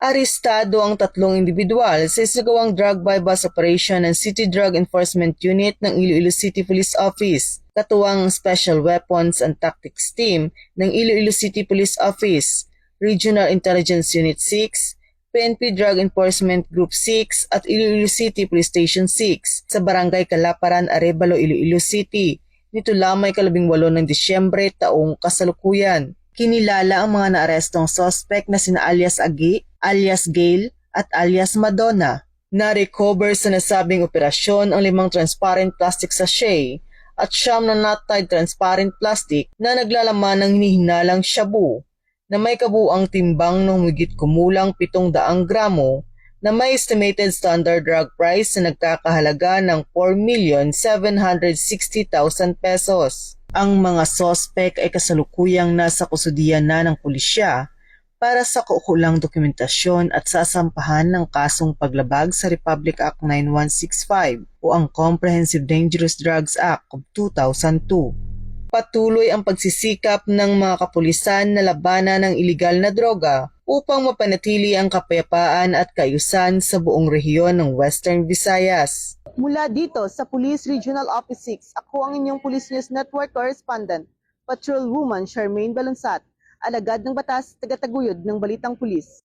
Arestado ang 3 individual sa isagawang drug bypass operation ng City Drug Enforcement Unit ng Iloilo City Police Office, katuwang Special Weapons and Tactics Team ng Iloilo City Police Office, Regional Intelligence Unit 6, PNP Drug Enforcement Group 6 at Iloilo City Police Station 6 sa Barangay Kalaparan, Arevalo, Iloilo City. Nito lamang 18 ng Disyembre taong kasalukuyan. Kinilala ang mga naarestong suspect na sina alias Agi, alias Gail at alias Madonna. Na-recover sa nasabing operasyon ang 5 transparent plastic sachet at 9 na not-tied transparent plastic na naglalaman ng hinihinalang shabu na may kabuuang timbang ng humigit kumulang 700 gramo na may estimated standard drug price na nagkakahalaga ng 4,760,000 pesos. Ang mga sospek ay kasalukuyang nasa kustudiyan na ng pulisya para sa kaukulang dokumentasyon at sasampahan ng kasong paglabag sa Republic Act 9165 o ang Comprehensive Dangerous Drugs Act of 2002. Patuloy ang pagsisikap ng mga kapulisan na labanan ng iligal na droga upang mapanatili ang kapayapaan at kaayusan sa buong rehiyon ng Western Visayas. Mula dito sa Police Regional Office 6, ako ang inyong Police News Network Correspondent, Patrolwoman Charmaine Balunsat, alagad ng batas, tagataguyod ng Balitang Pulis.